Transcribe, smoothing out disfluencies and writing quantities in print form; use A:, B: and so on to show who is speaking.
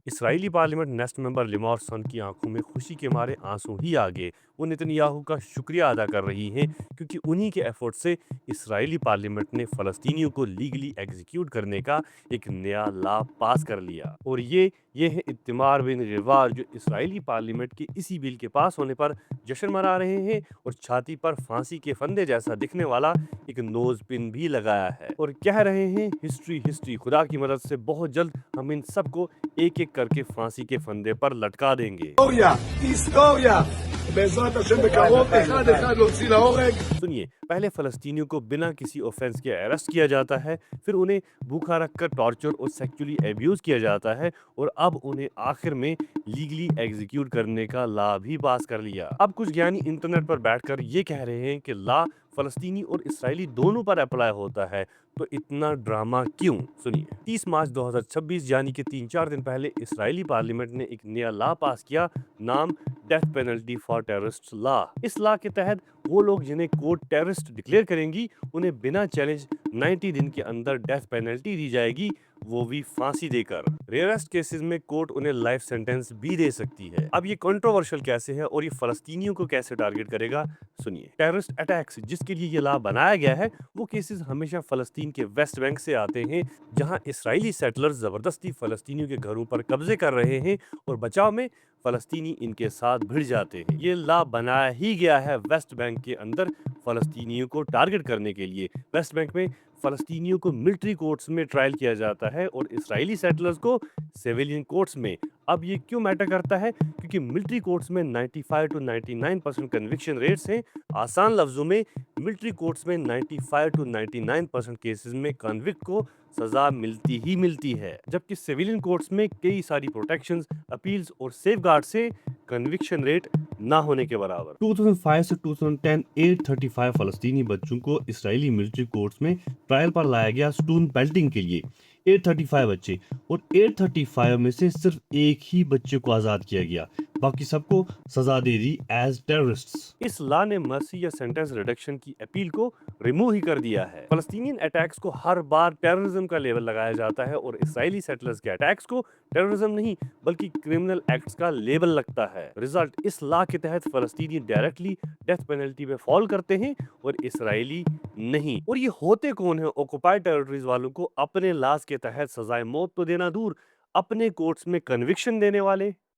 A: اسرائیلی parliament nest ممبر لیمور سن کی آنکھوں میں خوشی کے مارے آنسو ہی آ گئے۔ وہ نتنیاہو کا شکریہ ادا کر رہی ہیں کیونکہ انہی کے ایفورٹ سے اسرائیلی پارلیمنٹ نے فلسطینیوں کو لیگلی ایگزیکیوٹ کرنے کا ایک نیا لا پاس کر لیا۔ اور یہ ہے اتمار بن غیوار جو اسرائیلی پارلیمنٹ کے اسی بل کے پاس ہونے پر جشن منا رہے ہیں اور چھاتی پر پھانسی کے فندے جیسا دکھنے والا ایک نوز پن بھی لگایا ہے اور کہہ رہے ہیں ہسٹری ہسٹری، خدا کی مدد سے بہت جلد ہم ان سب کو ایک ایک کر کے پھانسی کے فندے پر لٹکا دیں گے۔
B: היסטוריה, בעזרת השם בקרוב, אחד אחד להוציא להורג.
A: سنیے، پہلے فلسطینیوں کو بنا کسی اوفینس کے اریسٹ کیا جاتا ہے، پھر انہیں بھوکا رکھ کر ٹارچر اور سیکچولی ایبیوز کیا جاتا ہے، اور اب انہیں آخر میں لیگلی ایگزیکیوٹ کرنے کا لا بھی پاس کر لیا۔ اب کچھ گیانی انٹرنیٹ پر بیٹھ کر یہ کہہ رہے ہیں کہ لا فلسطینی اور اسرائیلی دونوں پر اپلائی ہوتا ہے، تو اتنا ڈرامہ کیوں؟ سنیے، 30 مارچ 2026 یعنی کہ 3-4 دن پہلے اسرائیلی پارلیمنٹ نے ایک نیا لا پاس کیا، نام ڈیتھ پینلٹی فار ٹیررسٹ لا۔ اس لا کے تحت وہ لوگ جنہیں کورٹ ٹیررسٹ ڈکلیئر کریں گی انہیں بنا چیلنج 90 دن کے اندر ڈیتھ پینلٹی دی جائے گی، وہ بھی پھانسی دے کر۔ ریئرسٹ کیسز میں کورٹ انہیں لائف سینٹنس بھی دے سکتی ہے۔ اب یہ کنٹروورشل کیسے ہے اور یہ فلسطینیوں کو کیسے ٹارگٹ کرے گا؟ سنیے، ٹیررسٹ اٹیکس جس کے لیے یہ لا بنایا گیا ہے وہ کیسز ہمیشہ فلسطین کے ویسٹ بینک سے آتے ہیں، جہاں اسرائیلی سیٹلرز زبردستی فلسطینیوں کے گھروں پر قبضے کر رہے ہیں اور بچاؤ میں فلسطینی ان کے ساتھ بھڑ جاتے ہیں۔ یہ لا بنایا ہی گیا ہے ویسٹ بینک کے اندر فلسطینیوں کو ٹارگٹ کرنے کے لیے۔ ویسٹ بینک میں فلسطینیوں کو ملٹری کورٹس میں ٹرائل کیا جاتا ہے اور اسرائیلی سیٹلرز کو سیویلین کورٹس میں۔ اب یہ کیوں میٹر کرتا ہے؟ کیونکہ ملٹری کورٹس میں 95 to 99% کنوکشن ریٹس ہیں۔ آسان لفظوں میں ملٹری کورٹس میں 95 to 99% کیسز میں کنوکٹ کو سزا ملتی ہی ملتی ہے، جبکہ سیویلین کورٹس میں کئی ساری پروٹیکشنز، اپیلز اور سیف گارڈ سے کنوکشن ریٹ نہ ہونے کے برابر۔ 2005 سے 2010 835 فلسطینی بچوں کو اسرائیلی ملٹری کورٹس میں ٹرائل پر لایا گیا سٹون بیلٹنگ کے لیے۔ 835 بچے، اور 835 میں سے صرف ایک ہی بچے کو آزاد کیا گیا، باقی سب کو سزا دے دی ایز ٹیررسٹس۔ اس لا نے مرسی یا سینٹنس ریڈکشن کی اپیل کو ریمو ہی کر دیا ہے۔ فلسطینین اٹیکس کو ہر بار ٹیررزم کا لیبل لگایا جاتا ہے اور اسرائیلی سیٹلرز کے اٹیکس کو ٹیررزم نہیں بلکہ کرمنل ایکٹس کا لیبل لگتا ہے۔ رزلٹ، اس لا کے تحت فلسطینی ڈائریکٹلی ڈیتھ پینلٹی پہ فال کرتے ہیں اور اسرائیلی نہیں۔ اور یہ ہوتے کون ہیں؟ آکوپائیڈ ٹیریٹریز والوں کو اپنے لاز کے تحت سزائے موت تو دینا دور، اپنے کورٹس میں کنوکشن دینے والے۔